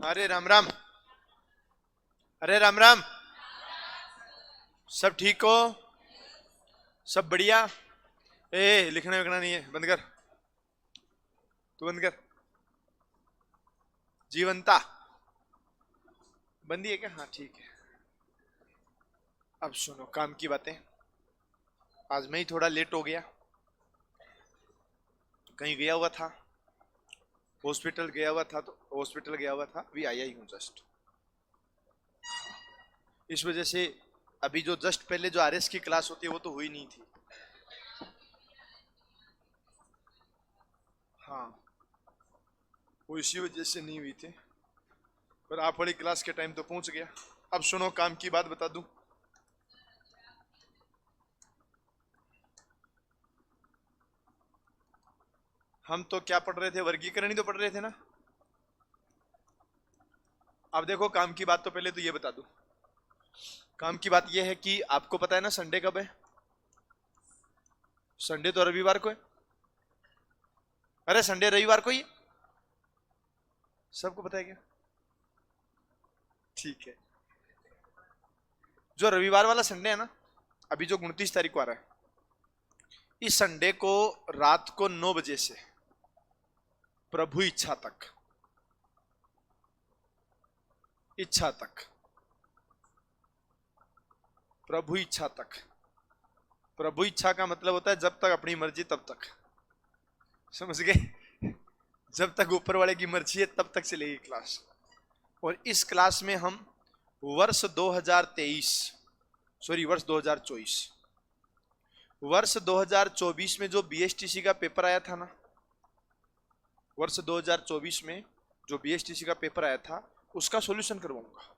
अरे राम राम। अरे राम राम। सब ठीक हो? सब बढ़िया। ए लिखना विखना नहीं है, बंद कर। तू बंद कर। जीवंता बंदी है क्या? हाँ ठीक है। अब सुनो काम की बातें। आज मैं ही थोड़ा लेट हो गया, कहीं गया हुआ था, हॉस्पिटल गया हुआ था। तो हॉस्पिटल गया हुआ था, अभी आया ही हूँ जस्ट। इस वजह से अभी जो जस्ट पहले जो आरएस की क्लास होती है वो तो हुई नहीं थी। हाँ, वो इसी वजह से नहीं हुई थी। पर आप वाली क्लास के टाइम तो पहुंच गया। अब सुनो काम की बात बता दूं। हम तो क्या पढ़ रहे थे? वर्गीकरण ही तो पढ़ रहे थे ना। अब देखो काम की बात तो पहले तो ये बता दूं। काम की बात ये है कि आपको पता है ना संडे कब है? संडे तो रविवार को है। अरे संडे रविवार को ही है। सबको पता है क्या? ठीक है। जो रविवार वाला संडे है ना, अभी जो 29 तारीख को आ रहा है, इस संडे को रात को 9 बजे से प्रभु इच्छा तक, इच्छा तक, प्रभु इच्छा तक। प्रभु इच्छा का मतलब होता है जब तक अपनी मर्जी तब तक। समझ गए? जब तक ऊपर वाले की मर्जी है तब तक चलेगी क्लास। और इस क्लास में हम वर्ष 2023, सॉरी वर्ष 2024, वर्ष 2024 में जो बीएसटीसी का पेपर आया था ना, वर्ष 2024 में जो बीएसटीसी का पेपर आया था उसका सॉल्यूशन करवाऊंगा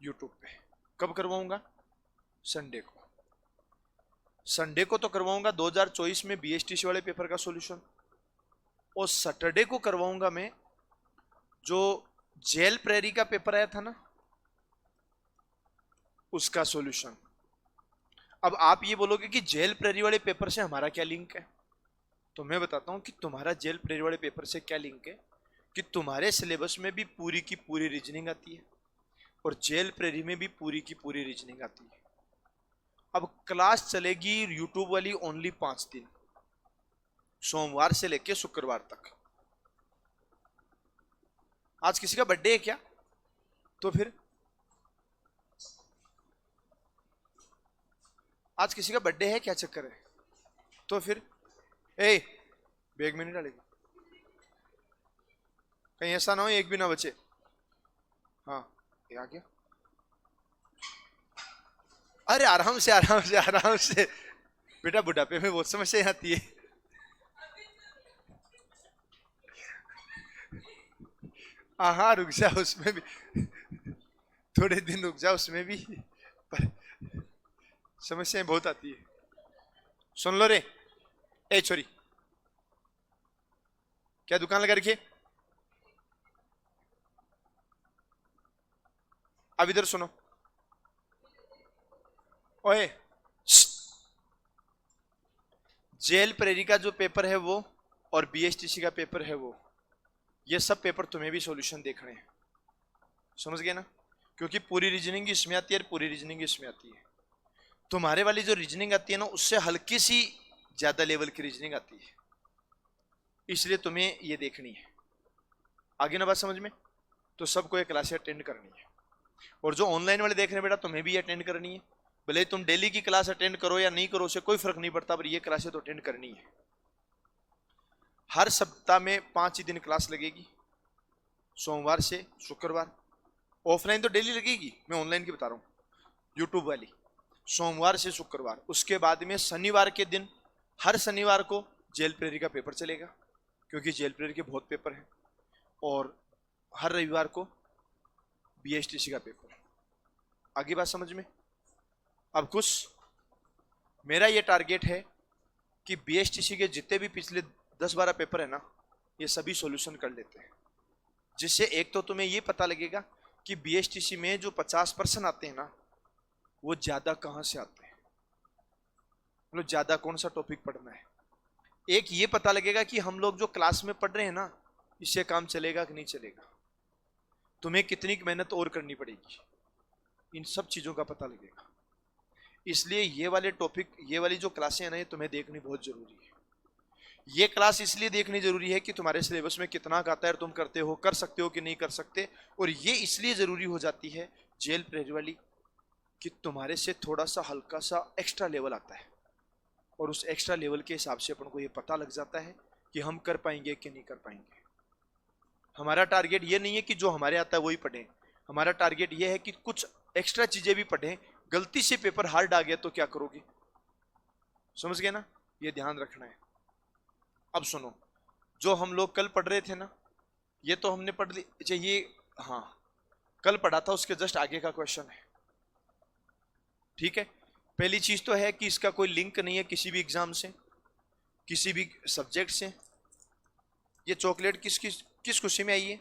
यूट्यूब पे। कब करवाऊंगा? संडे को। संडे को तो करवाऊंगा 2024 में बीएसटीसी वाले पेपर का सॉल्यूशन, और सैटरडे को करवाऊंगा मैं जो जेल प्रेरी का पेपर आया था ना उसका सॉल्यूशन। अब आप ये बोलोगे कि जेल प्रेरी वाले पेपर से हमारा क्या लिंक है? तो मैं बताता हूं कि तुम्हारा जेल प्रेरी वाले पेपर से क्या लिंक है, कि तुम्हारे सिलेबस में भी पूरी की पूरी रीजनिंग आती है और जेल प्रेरी में भी पूरी की पूरी रीजनिंग आती है। अब क्लास चलेगी यूट्यूब वाली ओनली 5 दिन, सोमवार से लेके शुक्रवार तक। आज किसी का बर्थडे है क्या? तो फिर आज किसी का बर्थडे है, क्या चक्कर है? तो फिर ए बैग में नहीं डालेगी कहीं, ऐसा ना हो एक भी ना बचे। हाँ, ये आ गया। अरे आराम से आराम से आराम से। बेटा बुढ़ापे में बहुत समस्या आती है। हाँ रुक जा उसमें भी, थोड़े दिन रुक जा उसमें भी, पर समस्याएं बहुत आती है। सुन लो रे, ए छोरी, क्या दुकान लगा रखी है? अब इधर सुनो। ओए, जेल प्रेरी का जो पेपर है वो, और बीएसटीसी का पेपर है वो, ये सब पेपर तुम्हें भी सॉल्यूशन देखने हैं। समझ गए ना? क्योंकि पूरी रीजनिंग इसमें आती है और पूरी रीजनिंग इसमें आती है। तुम्हारे वाली जो रीजनिंग आती है ना उससे हल्की सी ज्यादा लेवल की रीजनिंग आती है, इसलिए तुम्हें ये देखनी है। आगे ना बात समझ में? तो सबको ये क्लास अटेंड करनी है। और जो ऑनलाइन वाले देख रहे हैं बेटा, तुम्हें भी अटेंड करनी है। भले तुम डेली की क्लास अटेंड करो या नहीं करो, उसे कोई फर्क नहीं पड़ता, पर ये क्लासें तो अटेंड करनी है। हर सप्ताह में 5 ही दिन क्लास लगेगी, सोमवार से शुक्रवार। ऑफलाइन तो डेली लगेगी, मैं ऑनलाइन की बता रहा हूँ, यूट्यूब वाली। सोमवार से शुक्रवार, उसके बाद में शनिवार के दिन, हर शनिवार को जेल प्रेरी का पेपर चलेगा, क्योंकि जेल प्रेरी के बहुत पेपर हैं। और हर रविवार को बीएसटीसी का पेपर। आगे बात समझ में? अब कुछ मेरा ये टारगेट है कि बीएसटीसी के जितने भी पिछले 10-12 पेपर है ना, ये सभी सॉल्यूशन कर लेते हैं। जिससे एक तो तुम्हें ये पता लगेगा कि बीएसटीसी में जो 50% आते हैं ना, वो ज्यादा कहां से आते हैं। मतलब ज्यादा कौन सा टॉपिक पढ़ना है। एक ये पता लगेगा कि हम लोग जो क्लास में पढ़ रहे हैं ना, इससे काम चलेगा कि नहीं चलेगा, तुम्हें कितनी मेहनत और करनी पड़ेगी, इन सब चीजों का पता लगेगा। इसलिए ये वाले टॉपिक, ये वाली जो क्लासें हैं ना, ये तुम्हें देखनी बहुत जरूरी है। ये क्लास इसलिए देखनी जरूरी है कि तुम्हारे सिलेबस में कितना आता है, तुम करते हो, कर सकते हो कि नहीं कर सकते। और ये इसलिए जरूरी हो जाती है जेल प्रेरी वाली, कि तुम्हारे से थोड़ा सा हल्का सा एक्स्ट्रा लेवल आता है, और उस एक्स्ट्रा लेवल के हिसाब से अपन को ये पता लग जाता है कि हम कर पाएंगे कि नहीं कर पाएंगे। हमारा टारगेट ये नहीं है कि जो हमारे आता है वही पढ़ें, हमारा टारगेट ये है कि कुछ एक्स्ट्रा चीजें भी पढ़ें। गलती से पेपर हार्ड आ गया तो क्या करोगे, समझ गए ना, ये ध्यान रखना है। अब सुनो, जो हम लोग कल पढ़ रहे थे ना, ये तो हमने पढ़ ली। अच्छा ये, हाँ कल पढ़ा था, उसके जस्ट आगे का क्वेश्चन है, ठीक है। पहली चीज तो है कि इसका कोई लिंक नहीं है किसी भी एग्जाम से, किसी भी सब्जेक्ट से। ये चॉकलेट किस खुशी में आई है?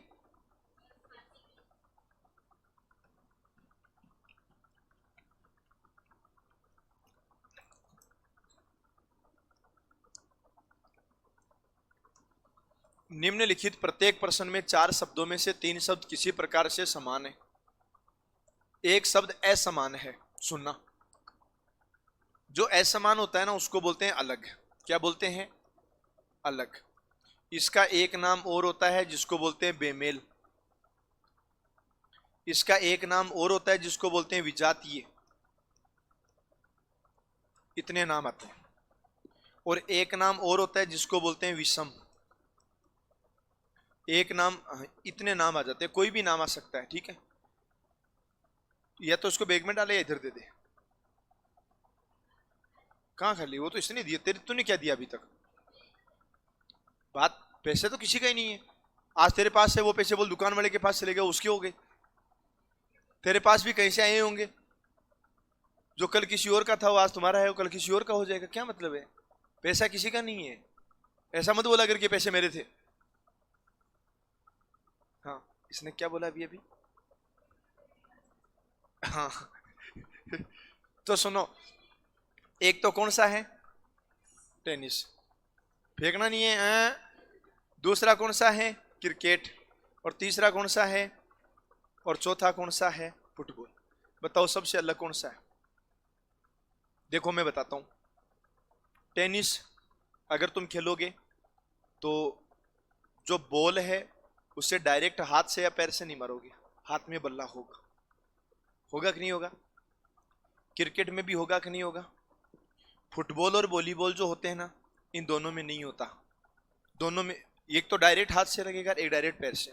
निम्नलिखित प्रत्येक प्रश्न में 4 शब्दों में से 3 शब्द किसी प्रकार से समान है, एक शब्द असमान है। सुनना, जो असमान होता है ना, उसको बोलते हैं अलग। क्या बोलते हैं? अलग। इसका एक नाम और होता है जिसको बोलते हैं बेमेल। इसका एक नाम और होता है जिसको बोलते हैं विजातीय। इतने नाम आते हैं। और एक नाम और होता है जिसको बोलते हैं विषम। एक नाम, इतने नाम आ जाते हैं, कोई भी नाम आ सकता है, ठीक है। या तो उसको बैग में डाले या इधर दे दे। कहाँ खाली, वो तो इसने दिया, तेरे तूने क्या दिया अभी तक? बात पैसे तो किसी का ही नहीं है। आज तेरे पास है वो पैसे, बोल दुकान वाले के पास चले गए, उसके हो गए। तेरे पास भी कहीं से आए होंगे, जो कल किसी और का था वो आज तुम्हारा है, वो कल किसी और का हो जाएगा। क्या मतलब है? पैसा किसी का नहीं है। ऐसा मत बोला करके पैसे मेरे थे। हाँ, इसने क्या बोला अभी अभी? हाँ तो सुनो, एक तो कौन सा है? टेनिस, फेंकना नहीं है। दूसरा कौन सा है? क्रिकेट। और तीसरा कौन सा है? और चौथा कौन सा है? फुटबॉल। बताओ सबसे अलग कौन सा है? देखो मैं बताता हूं। टेनिस अगर तुम खेलोगे तो जो बॉल है उससे डायरेक्ट हाथ से या पैर से नहीं मारोगे, हाथ में बल्ला होगा। होगा कि नहीं होगा? क्रिकेट में भी होगा कि नहीं होगा? फुटबॉल और वॉलीबॉल जो होते हैं ना, इन दोनों में नहीं होता। दोनों में एक तो डायरेक्ट हाथ से लगेगा, एक डायरेक्ट पैर से।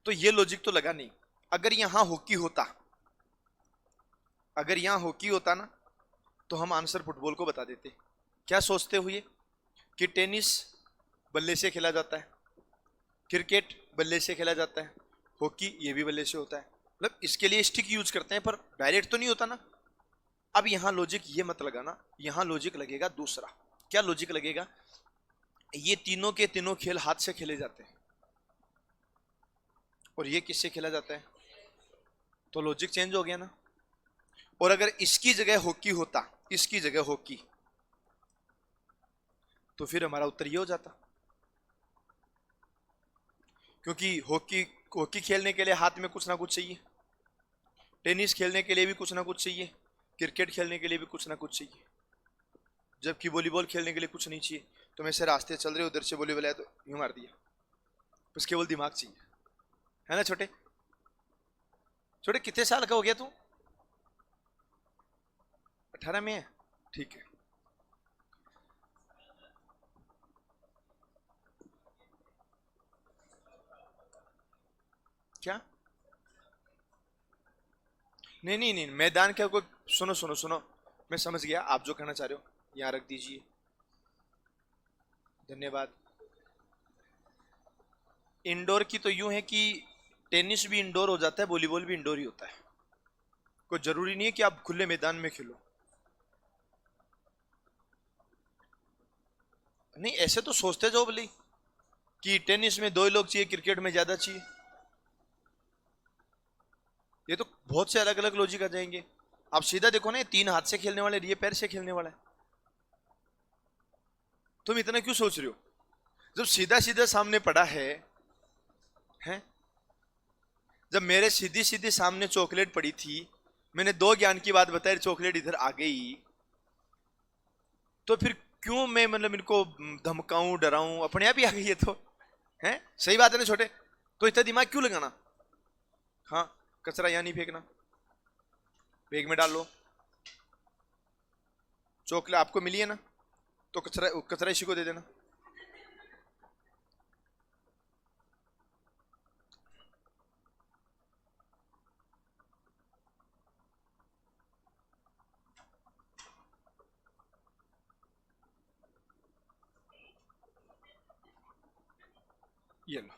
तो ये लॉजिक तो लगा नहीं। अगर यहां हॉकी होता, अगर यहां हॉकी होता ना, तो हम आंसर फुटबॉल को बता देते। क्या सोचते हुए कि टेनिस बल्ले से खेला जाता है, क्रिकेट बल्ले से खेला जाता है, हॉकी ये भी बल्ले से होता है, मतलब इसके लिए स्टिक यूज करते हैं, पर डायरेक्ट तो नहीं होता ना। अब यहां लॉजिक ये मत लगाना, यहां लॉजिक लगेगा दूसरा। क्या लॉजिक लगेगा? ये तीनों के तीनों खेल हाथ से खेले जाते हैं, और ये किससे खेला जाता है? तो लॉजिक चेंज हो गया ना। और अगर इसकी जगह हॉकी होता, इसकी जगह हॉकी, तो फिर हमारा उत्तर ये हो जाता। क्योंकि हॉकी, हॉकी खेलने के लिए हाथ में कुछ ना कुछ चाहिए, टेनिस खेलने के लिए भी कुछ ना कुछ चाहिए, क्रिकेट खेलने के लिए भी कुछ ना कुछ चाहिए, जबकि वॉलीबॉल खेलने के लिए कुछ नहीं चाहिए। तो ऐसे रास्ते चल रहे, उधर से वॉलीबॉल आया तो यूं मार दिया, बस केवल दिमाग चाहिए, है ना। छोटे छोटे कितने साल का हो गया तू? 18 में है, ठीक है। क्या? नहीं नहीं नहीं, मैदान क्या कोई, सुनो सुनो सुनो, मैं समझ गया आप जो कहना चाह रहे हो, यहाँ रख दीजिए, धन्यवाद। इंडोर की तो यूं है कि टेनिस भी इंडोर हो जाता है, वॉलीबॉल भी इंडोर ही होता है। कोई जरूरी नहीं है कि आप खुले मैदान में खेलो। नहीं, ऐसे तो सोचते जाओ भले कि टेनिस में 2 ही लोग चाहिए, क्रिकेट में ज्यादा चाहिए। ये तो बहुत से अलग अलग लॉजिक आ जाएंगे। आप सीधा देखो ना, ये 3 हाथ से खेलने वाले, ये पैर से खेलने वाला है। तुम इतना क्यों सोच रहे हो जब सीधा सीधा सामने पड़ा है? हैं? जब मेरे सीधी सीधी सामने चॉकलेट पड़ी थी, मैंने 2 ज्ञान की बात बताई, चॉकलेट इधर आ गई, तो फिर क्यों मैं मतलब इनको धमकाऊं डराऊं? अपने आप ही आ गई है तो। है सही बात है ना छोटे? तो इतना दिमाग क्यों लगाना? हाँ, कचरा यहाँ नहीं फेंकना, बैग में डाल लो। चॉकलेट आपको मिली है ना, तो कचरा कचरा इसी को दे देना। ये लो।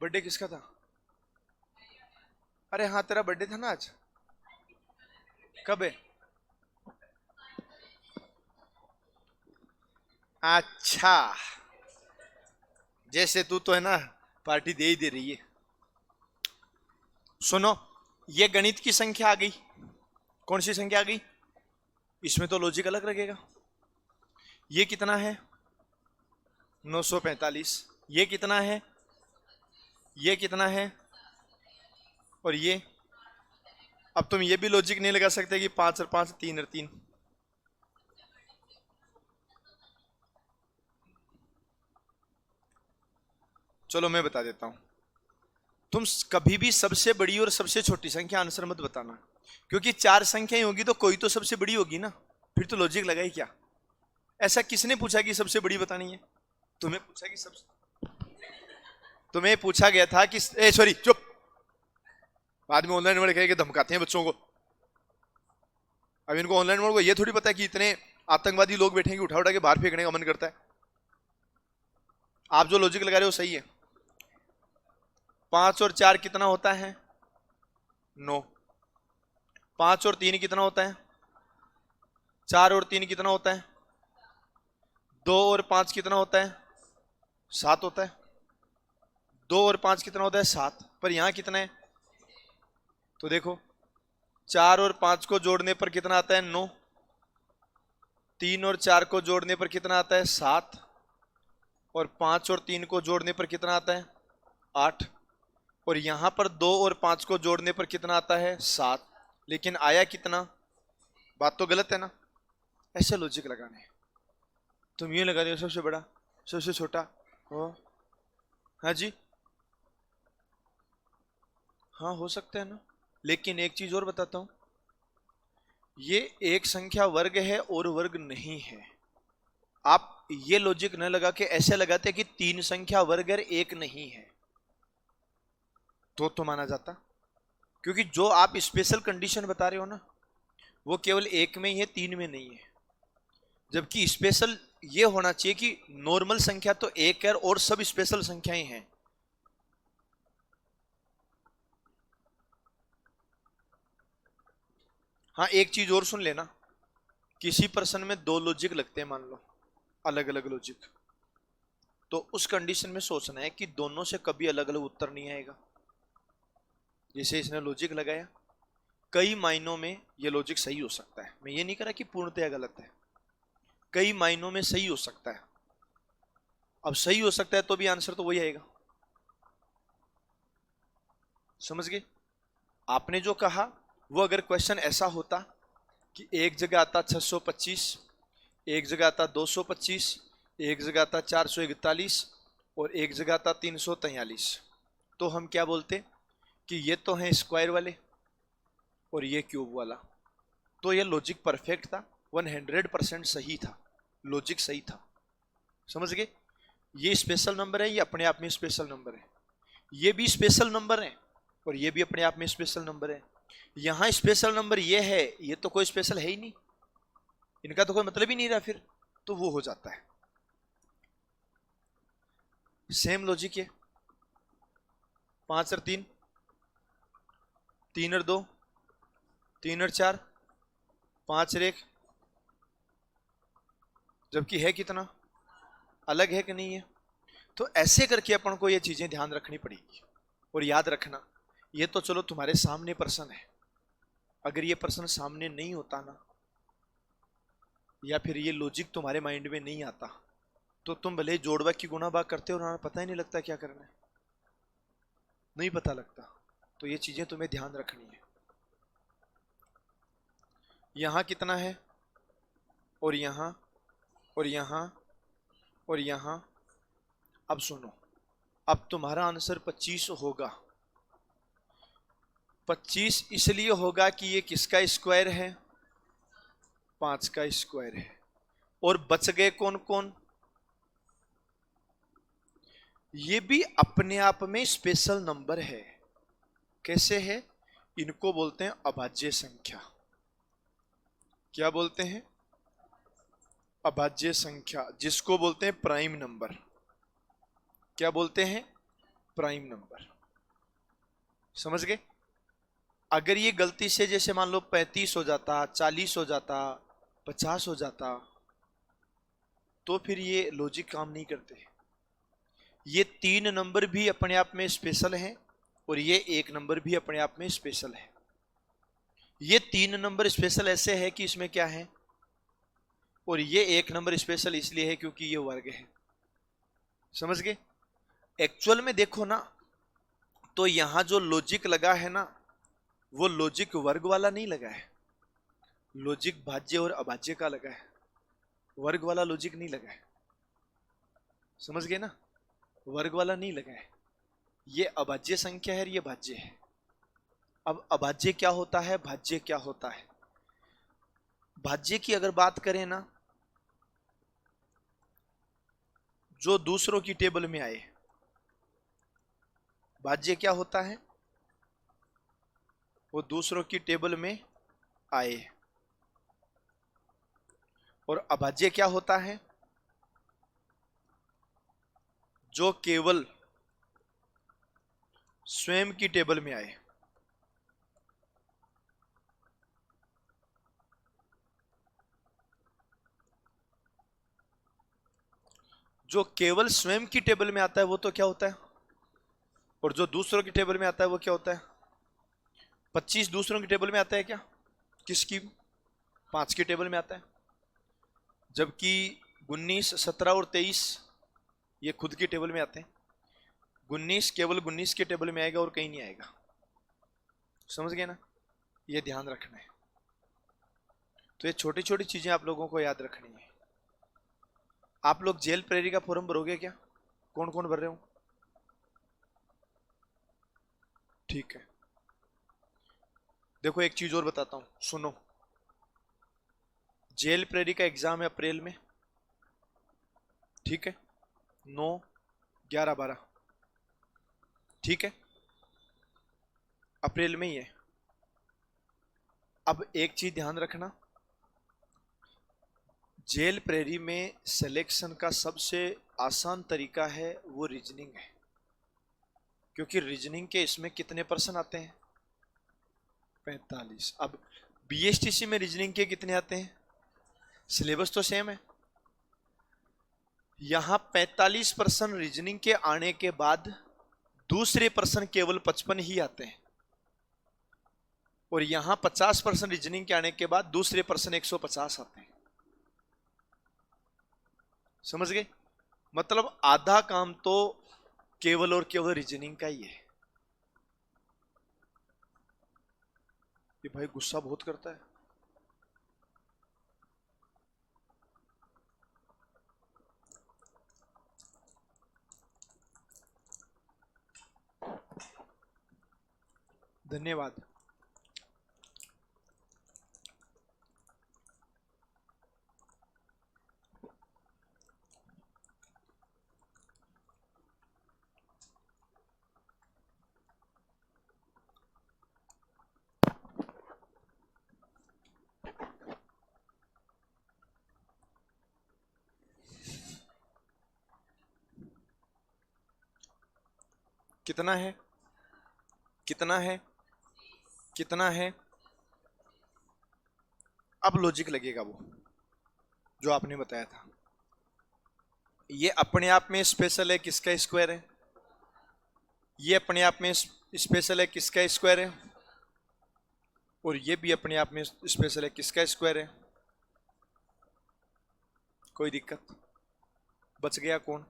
बर्थडे किसका था? अरे हाँ, तेरा बर्थडे था ना आज। कब है? अच्छा, जैसे तू तो है ना पार्टी दे ही दे रही है। सुनो, ये गणित की संख्या आ गई। कौन सी संख्या आ गई? इसमें तो लॉजिक अलग लगेगा। ये कितना है? 945। ये कितना है? ये कितना है? और ये? अब तुम ये भी लॉजिक नहीं लगा सकते कि 5 और 5 3 और 3। चलो मैं बता देता हूं। तुम कभी भी सबसे बड़ी और सबसे छोटी संख्या आंसर मत बताना, क्योंकि 4 संख्याएं होगी तो कोई तो सबसे बड़ी होगी ना, फिर तो लॉजिक लगा ही क्या? ऐसा किसने पूछा कि सबसे बड़ी बतानी है? तुम्हें पूछा कि सबसे, तुम्हें पूछा गया था कि ए सॉरी चुप, बाद में ऑनलाइन वर्ड कह के धमकाते हैं बच्चों को। अब इनको ऑनलाइन वर्ड को ये थोड़ी पता है कि इतने आतंकवादी लोग बैठेंगे, उठा उठा के बाहर फेंकने का मन करता है। आप जो लॉजिक लगा रहे हो सही है। 5 और 4 कितना होता है? 9। 5 और 3 कितना होता है? 4 और 3 कितना होता है? 2 और 5 कितना होता है? 7 होता है। 2 और 5 कितना होता है? 7। पर यहां कितना है? तो देखो, 4 और 5 को जोड़ने पर कितना आता है? 9। 3 और 4 को जोड़ने पर कितना आता है? 7। और 5 और 3 को जोड़ने पर कितना आता है? 8। और यहां पर 2 और 5 को जोड़ने पर कितना आता है? 7। लेकिन आया कितना? बात तो गलत है ना? ऐसे लॉजिक लगाने। तुम ये लगा रहे हो सबसे बड़ा सबसे छोटा हो। हाँ जी, हाँ हो सकता है ना, लेकिन एक चीज और बताता हूं, ये एक संख्या वर्ग है और वर्ग नहीं है। आप ये लॉजिक न लगा के ऐसे लगाते कि 3 संख्या वर्ग है, 1 नहीं है, तो माना जाता। क्योंकि जो आप स्पेशल कंडीशन बता रहे हो ना, वो केवल 1 में ही है, 3 में नहीं है। जबकि स्पेशल ये होना चाहिए कि नॉर्मल संख्या तो 1 है और सब स्पेशल संख्याएं हैं। हाँ, एक चीज और सुन लेना, किसी प्रश्न में 2 लॉजिक लगते हैं मान लो, अलग अलग लॉजिक, तो उस कंडीशन में सोचना है कि दोनों से कभी अलग अलग उत्तर नहीं आएगा। जैसे इसने लॉजिक लगाया, कई मायनों में यह लॉजिक सही हो सकता है, मैं ये नहीं कह रहा कि पूर्णतया गलत है, कई मायनों में सही हो सकता है। अब सही हो सकता है तो भी आंसर तो वही आएगा। समझ गए? आपने जो कहा वो अगर क्वेश्चन ऐसा होता कि एक जगह आता 625, एक जगह आता 225, एक जगह आता 441 और एक जगह आता 343, तो हम क्या बोलते कि ये तो है स्क्वायर वाले और ये क्यूब वाला, तो ये लॉजिक परफेक्ट था, 100% सही था, लॉजिक सही था। समझ गए? ये स्पेशल नंबर है, ये अपने आप में स्पेशल नंबर है, ये भी स्पेशल नंबर है और ये भी अपने आप में स्पेशल नंबर है। यहां स्पेशल नंबर ये है, ये तो कोई स्पेशल है ही नहीं, इनका तो कोई मतलब ही नहीं रहा, फिर तो वो हो जाता है। सेम लॉजिक है, 5 और 3, 3 और 2, 3 और 4, 5 और 1, जबकि है कितना? अलग है कि नहीं है? तो ऐसे करके अपन को ये चीजें ध्यान रखनी पड़ेगी। और याद रखना, ये तो चलो तुम्हारे सामने प्रश्न है, अगर ये प्रश्न सामने नहीं होता ना, या फिर ये लॉजिक तुम्हारे माइंड में नहीं आता, तो तुम भले ही जोड़ भाग की गुणा भाग करते हो और पता ही नहीं लगता क्या करना है, नहीं पता लगता। तो ये चीजें तुम्हें ध्यान रखनी है। यहां कितना है, और यहां, और यहां, और यहां। अब सुनो, अब तुम्हारा आंसर 25 होगा। 25 इसलिए होगा कि ये किसका स्क्वायर है, 5 का स्क्वायर है। और बच गए कौन कौन, ये भी अपने आप में स्पेशल नंबर है। कैसे है, इनको बोलते हैं अभाज्य संख्या। क्या बोलते हैं, अभाज्य संख्या, जिसको बोलते हैं प्राइम नंबर। क्या बोलते हैं, प्राइम नंबर। समझ गए। अगर ये गलती से जैसे मान लो 35 हो जाता, 40 हो जाता, 50 हो जाता, तो फिर ये लॉजिक काम नहीं करते। ये 3 नंबर भी अपने आप में स्पेशल हैं, और ये 1 नंबर भी अपने आप में स्पेशल है। ये 3 नंबर स्पेशल ऐसे है कि इसमें क्या है, और ये 1 नंबर स्पेशल इसलिए है क्योंकि ये वर्ग है। समझ गए। एक्चुअल में देखो ना, तो यहां जो लॉजिक लगा है ना, वो लॉजिक वर्ग वाला नहीं लगा है, लॉजिक भाज्य और अभाज्य का लगा है, वर्ग वाला लॉजिक नहीं लगा है। समझ गए ना, वर्ग वाला नहीं लगा है। ये अभाज्य संख्या है, ये भाज्य है। अब अभाज्य क्या होता है, भाज्य क्या होता है। भाज्य की अगर बात करें ना, जो दूसरों की टेबल में आए, भाज्य क्या होता है, वो दूसरों की टेबल में आए। और अभाज्य क्या होता है, जो केवल स्वयं की टेबल में आए। जो केवल स्वयं की टेबल में आता है वो तो क्या होता है, और जो दूसरों की टेबल में आता है वो क्या होता है। 25 दूसरों की टेबल में आता है क्या, किसकी, 5 की टेबल में आता है। जबकि 19, 17 और 23 ये खुद की टेबल में आते हैं। 19 केवल 19 के टेबल में आएगा और कहीं नहीं आएगा। समझ गए ना, ये ध्यान रखना है। तो ये छोटी छोटी चीजें आप लोगों को याद रखनी है। आप लोग जेल प्रेरी का फॉर्म भरोगे क्या, कौन कौन भर रहे हो, ठीक है। देखो एक चीज और बताता हूं, सुनो। जेल प्रेरी का एग्जाम है अप्रैल में, ठीक है, 9, 11, 12, ठीक है, अप्रैल में ही है। अब एक चीज ध्यान रखना, जेल प्रेरी में सिलेक्शन का सबसे आसान तरीका है वो रीजनिंग है। क्योंकि रीजनिंग के इसमें कितने पर्सन आते हैं, 45। अब बीएसटीसी में रीजनिंग के कितने आते हैं, सिलेबस तो सेम है। यहां 45% रीजनिंग के आने के बाद दूसरे पर्सन केवल 55 ही आते हैं, और यहां 50% रीजनिंग के आने के बाद दूसरे पर्सन 150 आते हैं। समझ गए। मतलब आधा काम तो केवल और केवल रीजनिंग का ही है। ये भाई गुस्सा बहुत करता है। धन्यवाद। कितना है, कितना है, कितना है। अब लॉजिक लगेगा वो जो आपने बताया था। ये अपने आप में स्पेशल है, किसका स्क्वायर है। ये अपने आप में स्पेशल है, किसका स्क्वायर है। और ये भी अपने आप में स्पेशल है, किसका स्क्वायर है। कोई दिक्कत? बच गया कौन?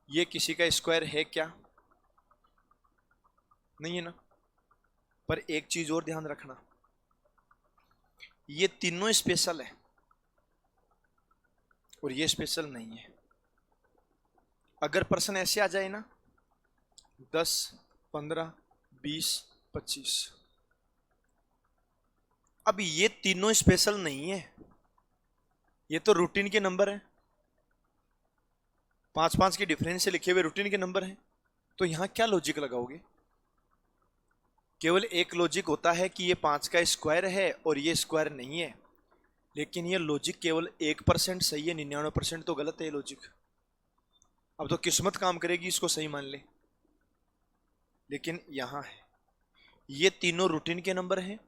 ये किसी का स्क्वायर है क्या? नहीं है ना। पर एक चीज और ध्यान रखना, ये तीनों स्पेशल है और ये स्पेशल नहीं है। अगर प्रश्न ऐसे आ जाए ना 10, 15, 20, 25, अब ये तीनों स्पेशल नहीं है, ये तो रूटीन के नंबर है, 5-5 के डिफरेंस से लिखे हुए रूटीन के नंबर हैं। तो यहां क्या लॉजिक लगाओगे? केवल एक लॉजिक होता है कि ये 5 का स्क्वायर है और ये स्क्वायर नहीं है, लेकिन ये लॉजिक केवल 1% सही है, 99% तो गलत है ये लॉजिक। अब तो किस्मत काम करेगी इसको सही मान ले। लेकिन यहां है, ये तीनों रूटीन के नंबर हैं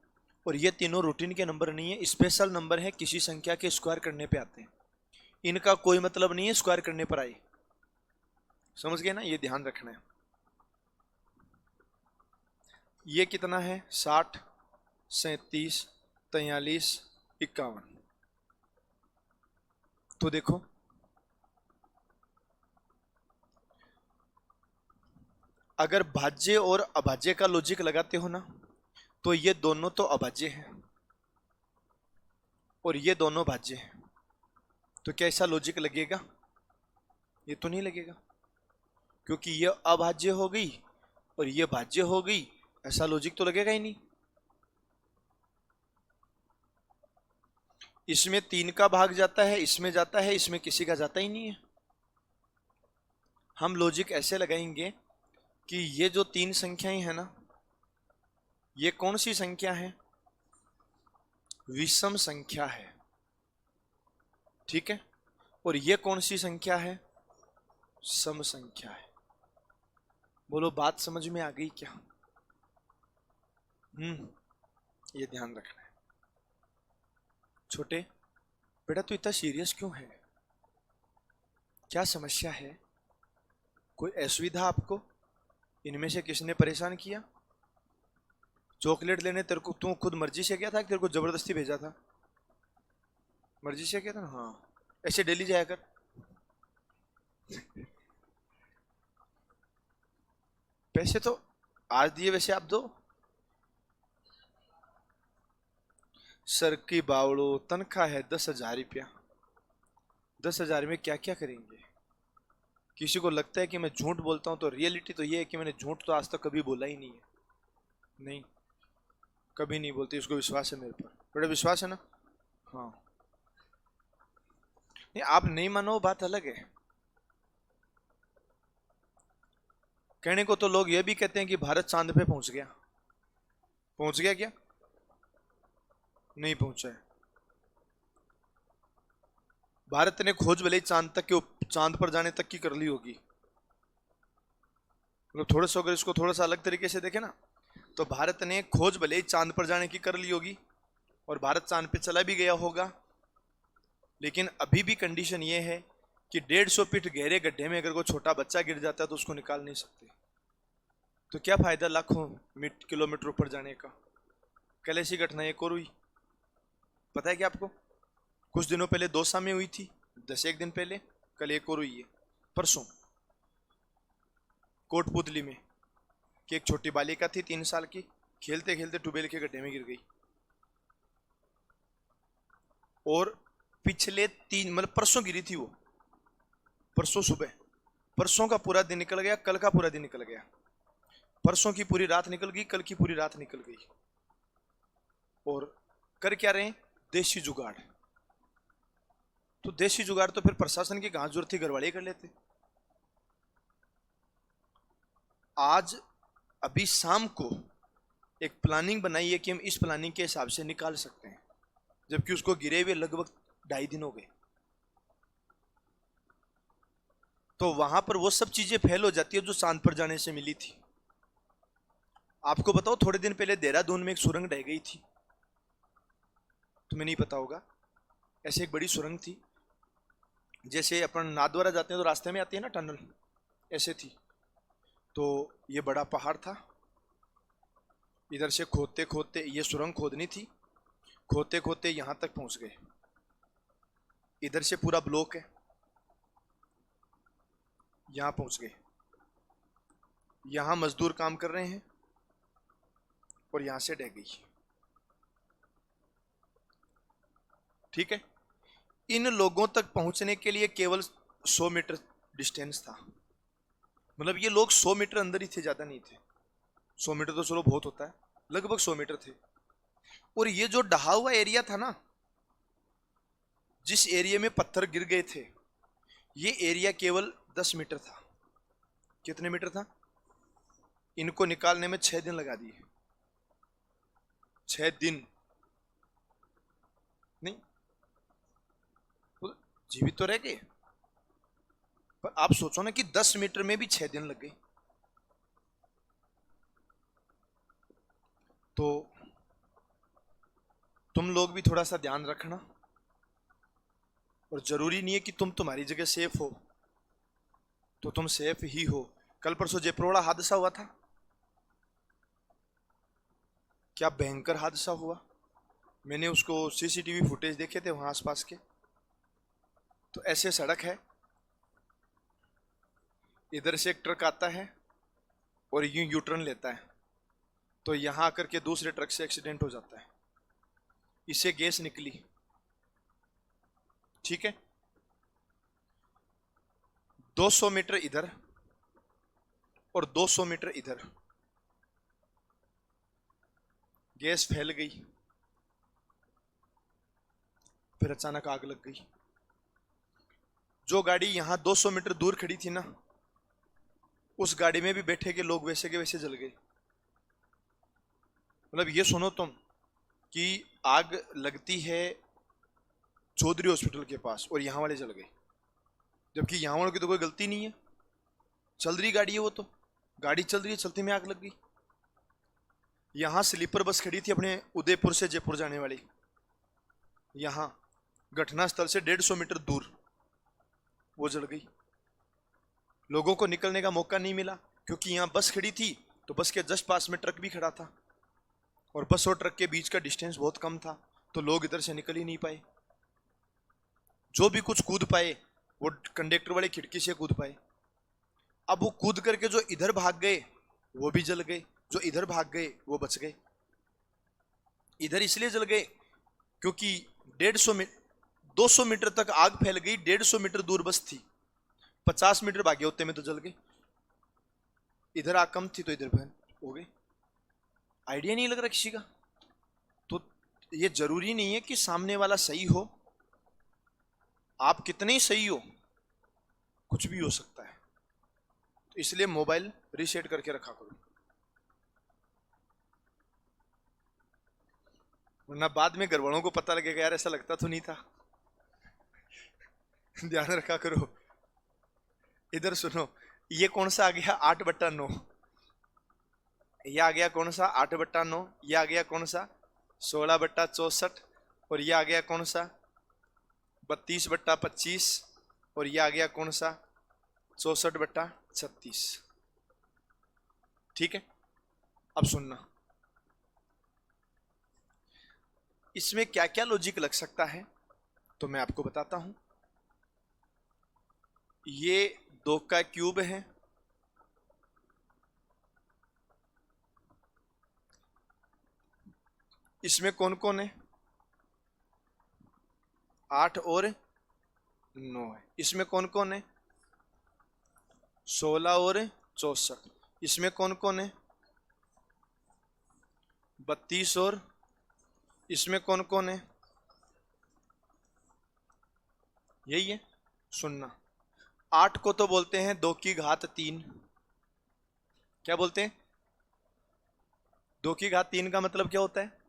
और ये तीनों रूटीन के नंबर नहीं है, स्पेशल नंबर है, किसी संख्या के स्क्वायर करने पे आते हैं। इनका कोई मतलब नहीं है स्क्वायर करने पर आए। समझ गए ना, ये ध्यान रखना है। ये कितना है? 60, 37, 43, 51। तो देखो, अगर भाज्य और अभाज्य का लॉजिक लगाते हो ना, तो ये दोनों तो अभाज्य हैं और ये दोनों भाज्य हैं। तो क्या ऐसा लॉजिक लगेगा? ये तो नहीं लगेगा, क्योंकि ये अभाज्य हो गई और ये भाज्य हो गई, ऐसा लॉजिक तो लगेगा ही नहीं। इसमें 3 का भाग जाता है, इसमें जाता है, इसमें किसी का जाता ही नहीं है। हम लॉजिक ऐसे लगाएंगे कि ये जो 3 संख्याएं हैं ना, ये कौन सी संख्या है? विषम संख्या है, ठीक है। और ये कौन सी संख्या है? सम संख्या है। बोलो बात समझ में आ गई क्या? ये ध्यान रखना है। छोटे बेटा तू इतना सीरियस क्यों है? क्या समस्या है? कोई असुविधा आपको? इनमें से किसने परेशान किया? चॉकलेट लेने तेरे को तू खुद मर्जी से गया था कि तेरे को जबरदस्ती भेजा था? मर्जी से गया था ना। हाँ, ऐसे डेली जाया कर। पैसे तो आज दिए, वैसे आप दो। सर की बावड़ो, तनख्वाह है 10,000 रुपया। 10,000 में क्या क्या करेंगे? किसी को लगता है कि मैं झूठ बोलता हूं, तो रियलिटी तो ये है कि मैंने झूठ तो आज तक कभी बोला ही नहीं है। नहीं, कभी नहीं बोलती। इसको विश्वास है मेरे पर, बड़ा विश्वास है ना। हाँ, नहीं आप नहीं मानो बात अलग है। कहने को तो लोग ये भी कहते हैं कि भारत चांद पे पहुंच गया। पहुंच गया क्या? नहीं पहुंचा है। भारत ने खोज भले ही चांद तक के, चांद पर जाने तक की कर ली होगी। मतलब थोड़ा सा अगर इसको थोड़ा सा अलग तरीके से देखे ना, तो भारत ने खोज भले ही चांद पर जाने की कर ली होगी और भारत चांद पे चला भी गया होगा, लेकिन अभी भी कंडीशन ये है कि 150 फीट गहरे गड्ढे में अगर कोई छोटा बच्चा गिर जाता है तो उसको निकाल नहीं सकते। तो क्या फायदा लाखों किलोमीटर ऊपर जाने का? कल ऐसी घटना एक और हुई, पता है क्या आपको? कुछ दिनों पहले दौसा में हुई थी, 10 दिन पहले। कल एक और हुई है, परसों, कोटपुतली में, कि एक छोटी बालिका थी 3 साल की, खेलते खेलते ट्यूबवेल के गड्ढे में गिर गई। और पिछले 3 मतलब परसों गिरी थी वो, परसों सुबह। परसों का पूरा दिन निकल गया, कल का पूरा दिन निकल गया। परसों की पूरी रात निकल गई, कल की पूरी रात निकल गई। और कर क्या रहे हैं? देशी जुगाड़। तो देशी जुगाड़ तो फिर प्रशासन की कहां जरूरत थी, घर वाले कर लेते। आज अभी शाम को एक प्लानिंग बनाई है कि हम इस प्लानिंग के हिसाब से निकाल सकते हैं, जबकि उसको गिरे हुए लगभग 2.5 दिन हो गए। तो वहां पर वो सब चीजें फेल हो जाती है जो चांद पर जाने से मिली थी। आपको बताओ, थोड़े दिन पहले देहरादून में एक सुरंग ढह गई थी, तुम्हें नहीं पता होगा। ऐसे एक बड़ी सुरंग थी, जैसे अपन नाथद्वारा जाते हैं तो रास्ते में आती है ना टनल, ऐसे थी। तो ये बड़ा पहाड़ था, इधर से खोदते खोदते, ये सुरंग खोदनी थी, खोदते खोदते यहां तक पहुंच गए। इधर से पूरा ब्लॉक है, यहां पहुंच गए, यहां मजदूर काम कर रहे हैं और यहां से ढह गई। ठीक है, इन लोगों तक पहुंचने के लिए केवल 100 मीटर डिस्टेंस था। मतलब ये लोग 100 मीटर अंदर ही थे, ज्यादा नहीं थे। 100 मीटर तो चलो बहुत होता है, लगभग 100 मीटर थे। और ये जो ढहा हुआ एरिया था ना, जिस एरिया में पत्थर गिर गए थे, ये एरिया केवल 10 मीटर था। कितने मीटर था? इनको निकालने में 6 दिन लगा दिए। 6 दिन नहीं, वो जीवित तो रह गए, पर आप सोचो ना कि 10 मीटर में भी 6 दिन लग गए। तो तुम लोग भी थोड़ा सा ध्यान रखना। और जरूरी नहीं है कि तुम्हारी जगह सेफ हो तो तुम सेफ ही हो। कल परसों जयपुर हादसा हुआ था, क्या भयंकर हादसा हुआ। मैंने उसको सीसीटीवी फुटेज देखे थे वहां आसपास के। तो ऐसे सड़क है, इधर से एक ट्रक आता है और यूं यू टर्न लेता है, तो यहां आकर के दूसरे ट्रक से एक्सीडेंट हो जाता है। इससे गैस निकली। ठीक है, 200 मीटर इधर और 200 मीटर इधर गैस फैल गई। फिर अचानक आग लग गई। जो गाड़ी यहां 200 मीटर दूर खड़ी थी ना, उस गाड़ी में भी बैठे के लोग वैसे के वैसे जल गए। मतलब ये सुनो तुम कि आग लगती है चौधरी हॉस्पिटल के पास और यहां वाले जल गए, जबकि यहां वालों की तो कोई गलती नहीं है। चल रही गाड़ी है, वो तो गाड़ी चल रही है, चलती में आग लग गई। यहां स्लीपर बस खड़ी थी अपने उदयपुर से जयपुर जाने वाली, यहां घटनास्थल से 150 मीटर दूर वो जल गई। लोगों को निकलने का मौका नहीं मिला, क्योंकि यहां बस खड़ी थी तो बस के जस्ट पास में ट्रक भी खड़ा था और बस और ट्रक के बीच का डिस्टेंस बहुत कम था, तो लोग इधर से निकल ही नहीं पाए। जो भी कुछ कूद पाए वो कंडक्टर वाली खिड़की से कूद पाए। अब वो कूद करके जो इधर भाग गए वो भी जल गए, जो इधर भाग गए वो बच गए। इधर इसलिए जल गए क्योंकि 200 मीटर तक आग फैल गई, 150 मीटर दूर बस थी, 50 मीटर भागे होते में तो जल गए। इधर आग कम थी तो इधर बहन हो गए। आइडिया नहीं लग रहा किसी का। तो ये जरूरी नहीं है कि सामने वाला सही हो, आप कितने ही सही हो कुछ भी हो सकता है। तो इसलिए मोबाइल रीसेट करके रखा करो, वरना बाद में घर वालों को पता लगेगा यार ऐसा लगता तो नहीं था। ध्यान रखा करो। इधर सुनो, ये कौन सा आ गया 8/9, ये आ गया कौन सा 8/9, ये आ गया कौन सा 16/64, और ये आ गया कौन सा 32/25, और ये आ गया कौन सा 64/36। ठीक है, अब सुनना, इसमें क्या क्या लॉजिक लग सकता है तो मैं आपको बताता हूं। ये 2 का क्यूब है, इसमें कौन कौन है 8 और 9 है। इसमें कौन कौन है 16 और 64। इसमें कौन कौन है 32 और, इसमें कौन कौन है, यही है। सुनना, 8 को तो बोलते हैं 2 की घात 3। क्या बोलते हैं 2 की घात 3 का मतलब क्या होता है?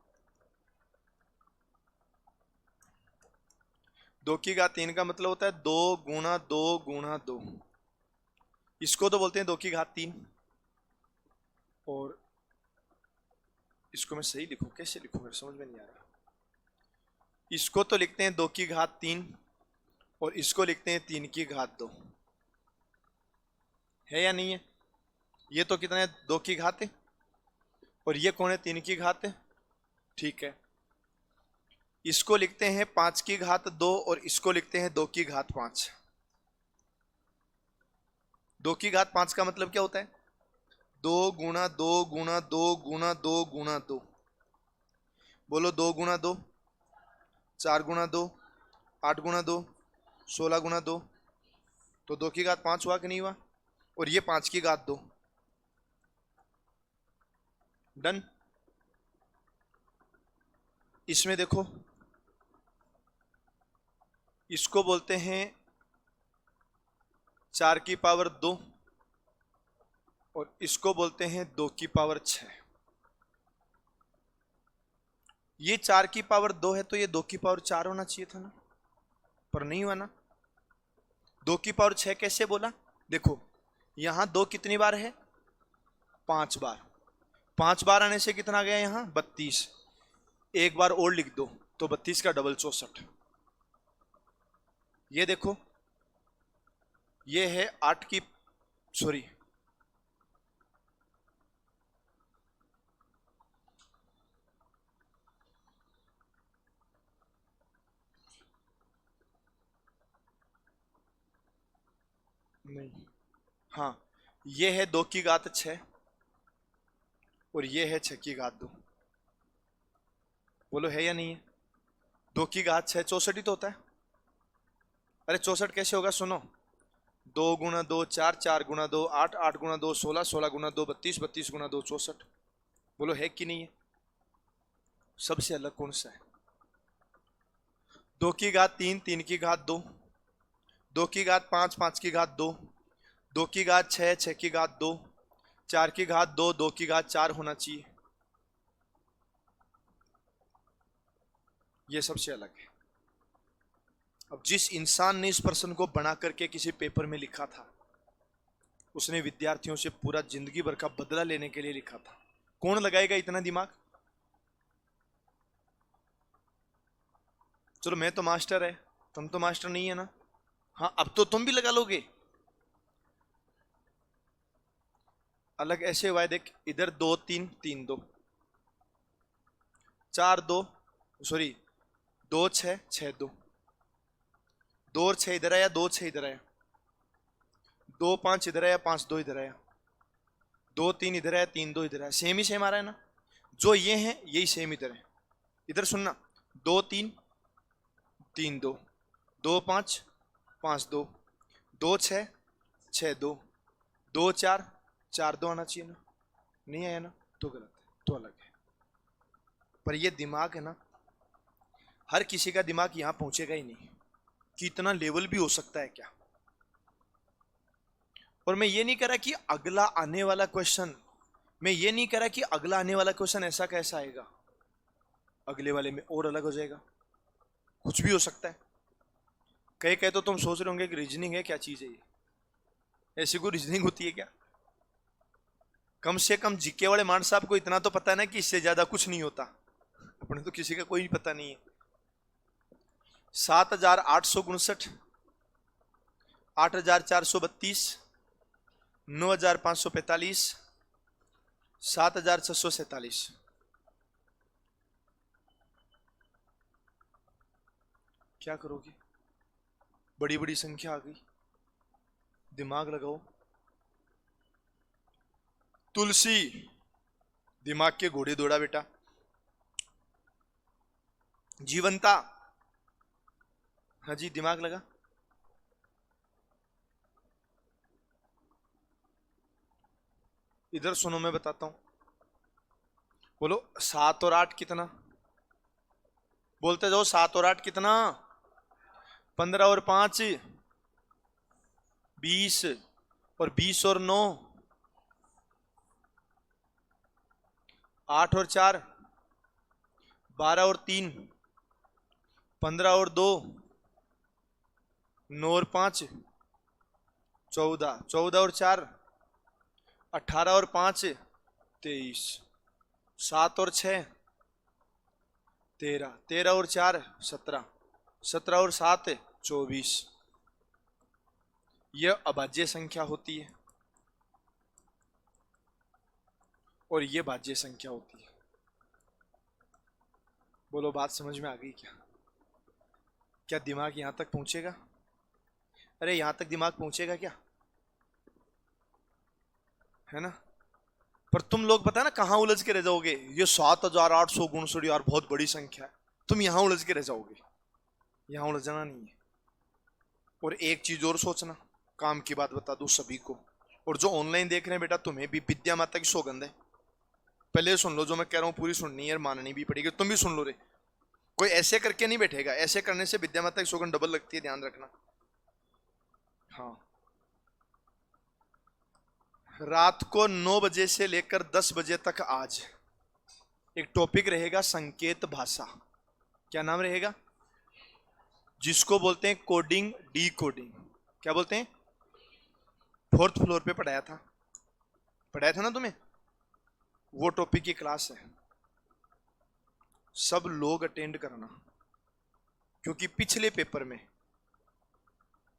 2 की घात 3 का मतलब होता है 2 गुणा 2 गुणा 2। इसको तो बोलते हैं 2 की घात 3। और इसको मैं सही लिखूं, कैसे लिखूं मेरे समझ में नहीं आ रहा। इसको तो लिखते हैं 2 की घात 3 और इसको लिखते हैं 3 की घात 2, है या नहीं है? ये तो कितना है 2 की घात है और ये कौन है 3 की घात है। ठीक है, इसको लिखते हैं 5 की घात 2 और इसको लिखते हैं 2 की घात 5। 2 की घात 5 का मतलब क्या होता है? 2 गुणा 2 गुणा 2 गुणा 2 गुणा 2। बोलो 2 गुणा 2, 4 गुणा 2, 8 गुणा 2, 16 गुणा 2। तो 2 की घात 5 हुआ कि नहीं हुआ? और ये 5 की घात 2। डन। इसमें देखो, इसको बोलते हैं 4 की पावर 2 और इसको बोलते हैं 2 की पावर 6। ये 4 की पावर 2 है तो ये 2 की पावर 4 होना चाहिए था ना, पर नहीं हुआ ना। 2 की पावर 6 कैसे बोला? देखो यहां 2 कितनी बार है? 5 बार। 5 बार आने से कितना गया यहां? 32। एक बार और लिख दो तो 32 का डबल 64। ये देखो, ये है 8 की, सॉरी, नहीं, हाँ, ये है 2 की घात 6 और ये है 6 की घात 2। बोलो है या नहीं है? 2 की घात 6 64 ही तो होता है। अरे 64 कैसे होगा? सुनो, 2 गुणा 2 4, 4 गुणा 2 8, 8 गुणा 2 16, 16 गुणा 2 32, 32 गुणा 2 64। बोलो है कि नहीं है? सबसे अलग कौन सा है? 2 की घात 3, 3 की घात 2, 2 की घात 5, 5 की घात 2, 2 की घात 6, 6 की घात 2, 4 की घात 2, 2 की घात 4 होना चाहिए। ये सबसे अलग है। अब जिस इंसान ने इस प्रश्न को बना करके किसी पेपर में लिखा था, उसने विद्यार्थियों से पूरा जिंदगी भर का बदला लेने के लिए लिखा था। कौन लगाएगा इतना दिमाग? चलो मैं तो मास्टर है, तुम तो मास्टर नहीं है ना। हाँ अब तो तुम भी लगा लोगे। अलग ऐसे हुआ है, देख इधर 2 3 3 2, 4 2, सॉरी 2 6 6 2, 2 और 6 इधर आया, 2 6 इधर आया, 2 5 इधर आया, 5 2 इधर आया, 2 3 इधर आया, 3 2 इधर आया। सेम ही सेम आ रहा है ना। जो ये है यही सेम इधर है। इधर सुनना, 2 3 3 2, 2 5 5 2, 2 6 6 2, 2 4 4 2 आना चाहिए ना। नहीं आया ना, तो गलत है, तो अलग है। पर ये दिमाग है ना, हर किसी का दिमाग यहां पहुंचेगा ही नहीं कि इतना लेवल भी हो सकता है क्या। और मैं ये नहीं कह रहा कि अगला आने वाला क्वेश्चन, मैं ये नहीं कह रहा कि अगला आने वाला क्वेश्चन ऐसा कैसा आएगा, अगले वाले में और अलग हो जाएगा। कुछ भी हो सकता है। कहे कहे तो तुम सोच रहे होंगे कि रीजनिंग है, क्या चीज है ये, ऐसी कोई रीजनिंग होती है क्या? कम से कम जीके वाले मान साहब को इतना तो पता है ना कि इससे ज्यादा कुछ नहीं होता। अपने तो किसी का कोई पता नहीं है। 7,859, 8,432, 9,545, 7,647। क्या करोगे? बड़ी बड़ी संख्या आ गई, दिमाग लगाओ। तुलसी दिमाग के घोड़े दौड़ा बेटा। जीवंता, हाँ जी दिमाग लगा। इधर सुनो मैं बताता हूं। बोलो 7 और 8 कितना? बोलते जाओ 7 और 8 कितना? 15 और 5 20, और 20 और 9 8 और 4 12 और 3 15 और 2 9 और 5 14, 14 और 4 18 और 5 23, 7 और 6 13, 13 और 4 17, 17 और 7 24। यह अभाज्य संख्या होती है और यह भाज्य संख्या होती है। बोलो, बात समझ में आ गई क्या? क्या दिमाग यहां तक पहुंचेगा? अरे यहां तक दिमाग पहुंचेगा क्या? है ना? पर तुम लोग पता है ना कहाँ उलझ के रह जाओगे? ये 7,859 यार बहुत बड़ी संख्या है, तुम यहां उलझ के रह जाओगे। यहां उलझना नहीं है। और एक चीज और सोचना, काम की बात बता दूं सभी को, और जो ऑनलाइन देख रहे हैं बेटा, तुम्हें भी विद्या माता की सौगंध है। पहले सुन लो, जो मैं कह रहा हूँ पूरी सुननी है और माननी भी पड़ेगी। तुम भी सुन लो रे। कोई ऐसे करके नहीं बैठेगा, ऐसे करने से विद्या माता की सौगंध डबल लगती है, ध्यान रखना। हाँ, रात को 9 बजे से लेकर 10 बजे तक आज एक टॉपिक रहेगा, संकेत भाषा। क्या नाम रहेगा? जिसको बोलते हैं कोडिंग डी कोडिंग। क्या बोलते हैं? फोर्थ फ्लोर पे पढ़ाया था ना तुम्हें? वो टॉपिक की क्लास है, सब लोग अटेंड करना। क्योंकि पिछले पेपर में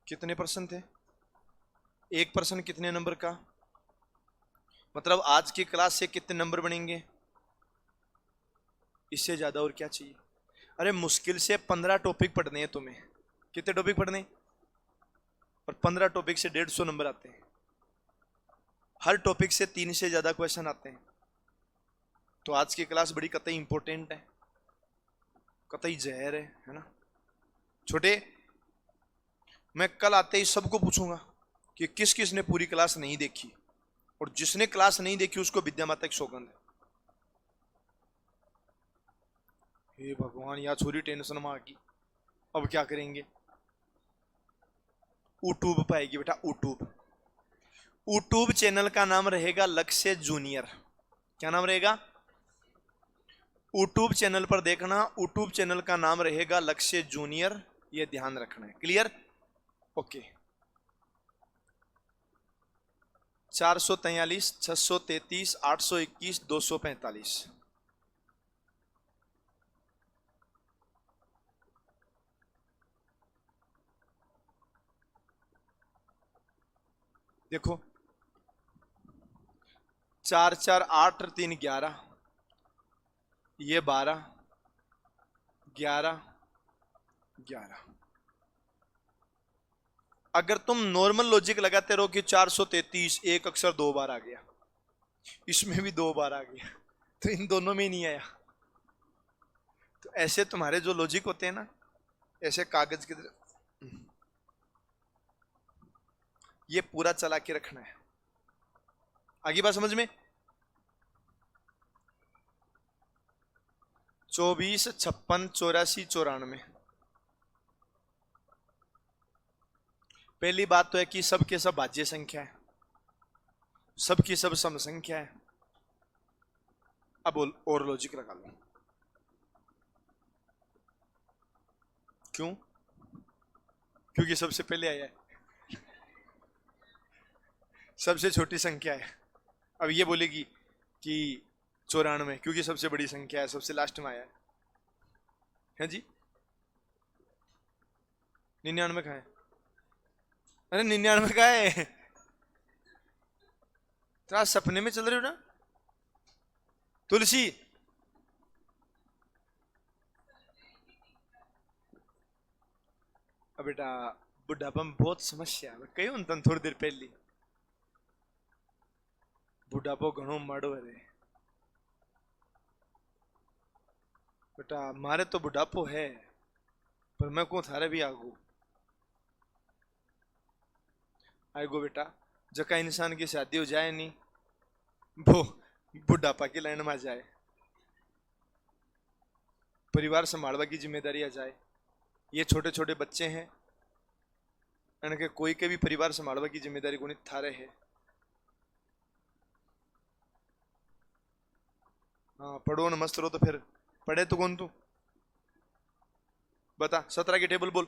कितने प्रश्न थे? एक प्रश्न कितने नंबर का? मतलब आज की क्लास से कितने नंबर बनेंगे? इससे ज्यादा और क्या चाहिए? अरे मुश्किल से 15 टॉपिक पढ़ने हैं तुम्हें। कितने टॉपिक पढ़ने हैं? और 15 टॉपिक से 150 नंबर आते हैं। हर टॉपिक से 3 से ज्यादा क्वेश्चन आते हैं। तो आज की क्लास बड़ी कतई इंपॉर्टेंट है, कतई जहर है ना? छोटे, मैं कल आते ही सबको पूछूंगा कि किस किस ने पूरी क्लास नहीं देखी, और जिसने क्लास नहीं देखी उसको विद्या माता की सौगंध है। हे भगवान, या छोरी टेंशन में आ गई। अब क्या करेंगे? यूट्यूब पाएगी बेटा, यूट्यूब। यूट्यूब चैनल का नाम रहेगा लक्ष्य जूनियर। क्या नाम रहेगा? यूट्यूब चैनल पर देखना, यूट्यूब चैनल का नाम रहेगा लक्ष्य जूनियर। ये ध्यान रखना है। क्लियर? ओके। 443, 633, 821, 245। देखो, 4 4 8 3 11, ये 12, 11, 11। अगर तुम नॉर्मल लॉजिक लगाते रहो कि 433, एक अक्षर 2 बार आ गया, इसमें भी 2 बार आ गया, तो इन दोनों में ही नहीं आया। तो ऐसे तुम्हारे जो लॉजिक होते हैं ना, ऐसे कागज की तरह, ये पूरा चला के रखना है। आगे बात समझ में? 24, 56, 84, 94। पहली बात तो है कि सब के सब भाज्य संख्या है, सब की सब सम संख्या है। अब और लॉजिक लगा लो। क्यों? क्योंकि सबसे पहले आया है, सबसे छोटी संख्या है। अब ये बोलेगी कि 94, क्योंकि सबसे बड़ी संख्या है, सबसे लास्ट में आया है जी। 99 कहाँ है? अरे 99 कहाँ है? तो आज सपने में चल रहे हो ना तुलसी? अब बेटा, बुढ़ापा में बहुत समस्या है। कही हूं तन थोड़ी देर पहली, बुढ़ापो घणो माड़ो है। बेटा मारे तो बुढ़ापो है, पर मैं को थारे भी आगू आएगो बेटा। जका इंसान की शादी हो जाए नहीं, वो बुढ़ापा की लाइन में आ जाए, परिवार संभालवा की जिम्मेदारी आ जाए। ये छोटे छोटे बच्चे हैं, इनके कोई के भी परिवार संभालवा की जिम्मेदारी को नहीं थारे है। हाँ, पढ़ो न मस्त रहो तो फिर पढ़े तो कौन तू? बता, 17 की टेबल बोल।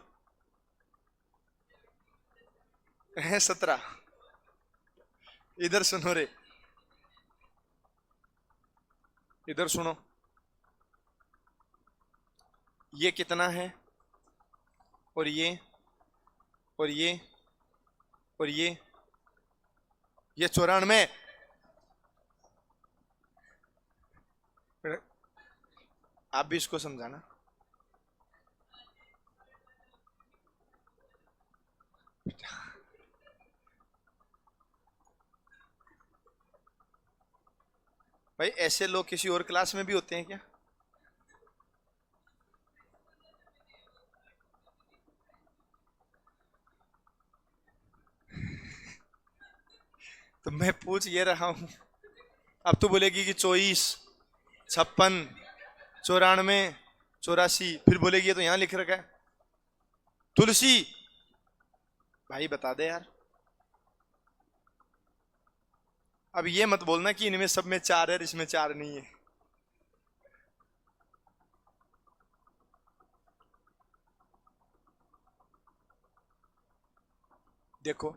है 17? इधर सुनो रे, इधर सुनो। ये कितना है? और ये, और ये, और ये 94। आप भी इसको समझाना। भाई ऐसे लोग किसी और क्लास में भी होते हैं क्या? तो मैं पूछ ये रहा हूं। अब तो बोलेगी कि 24, 56, 94, 84, फिर बोलेगी ये तो यहां लिख रखा है तुलसी। भाई बता दे यार। अब ये मत बोलना कि इनमें सब में 4 है, इसमें 4 नहीं है। देखो,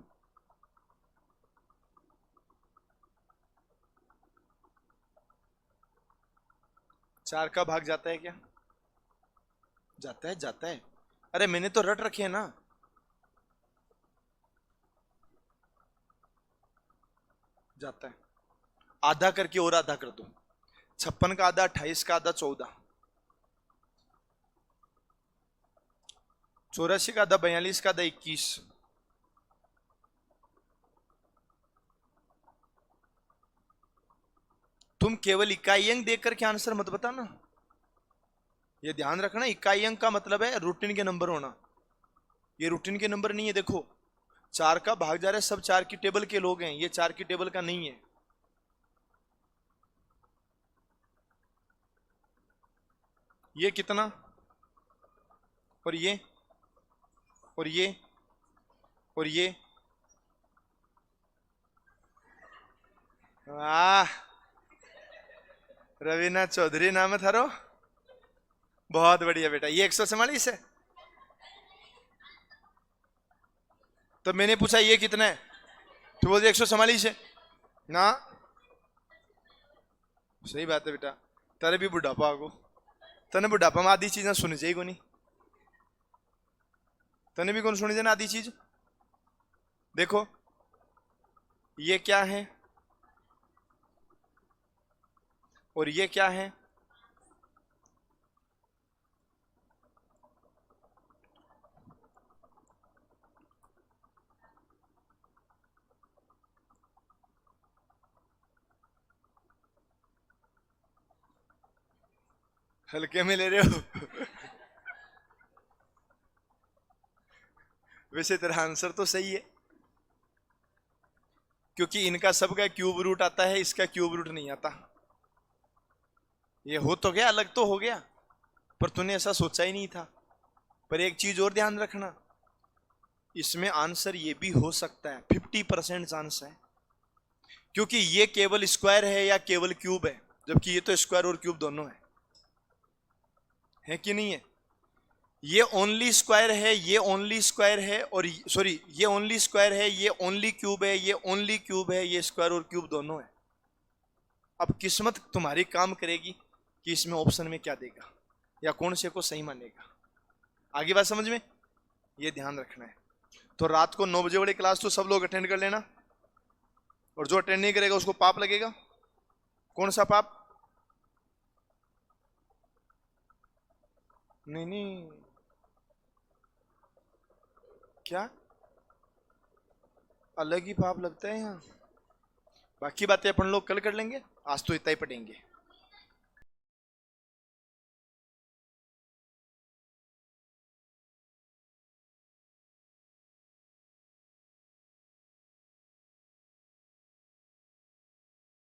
4 का भाग जाता है क्या? जाता है, जाता है। अरे मैंने तो रट रखे है ना। जाता है। आधा करके और आधा कर दो। 56 का आधा 28, का आधा 14, 84 का आधा 42, का आधा 21। तुम केवल इकाई अंक देख करके आंसर मत बताना। ये ध्यान रखना, इकाई अंक का मतलब है रूटीन के नंबर होना। ये रूटीन के नंबर नहीं है। देखो 4 का भाग जा रहा है, सब 4 की टेबल के लोग हैं, ये 4 की टेबल का नहीं है। ये कितना, और ये, और ये, और ये। वाह, रवीना चौधरी नाम है थारो। बहुत बढ़िया बेटा। ये 144 है। तो मैंने पूछा ये कितना है, तो बोलते 144 है ना। सही बात है बेटा। तेरे भी बुढ़ापा आगो, तने बुढ़ापा में आधी चीजें सुनी चाहिए को नहीं। तने भी कौन सुनी जाए ना आधी चीज। देखो ये क्या है, और ये क्या है। हल्के में ले रहे हो। वैसे तेरा आंसर तो सही है, क्योंकि इनका सबका क्यूब रूट आता है, इसका क्यूब रूट नहीं आता। ये हो तो गया, अलग तो हो गया, पर तूने ऐसा सोचा ही नहीं था। पर एक चीज और ध्यान रखना, इसमें आंसर ये भी हो सकता है 50% चांस है, क्योंकि ये केवल स्क्वायर है या केवल क्यूब है, जबकि ये तो स्क्वायर और क्यूब दोनों है कि नहीं है। ये ओनली स्क्वायर है, ये ओनली स्क्वायर है, और सॉरी ये ओनली स्क्वायर है, ये ओनली क्यूब है, ये ओनली क्यूब है, ये स्क्वायर और क्यूब दोनों है। अब किस्मत तुम्हारी काम करेगी कि इसमें ऑप्शन में क्या देगा या कौन से को सही मानेगा। आगे बात समझ में, ये ध्यान रखना है। तो रात को 9 बजे वाली क्लास तो सब लोग अटेंड कर लेना, और जो अटेंड नहीं करेगा उसको पाप लगेगा। कौन सा पाप? नहीं नहीं, क्या अलग ही पाप लगता है यहाँ। बाकी बातें अपन लोग कल कर लेंगे, आज तो इतना ही पढ़ेंगे।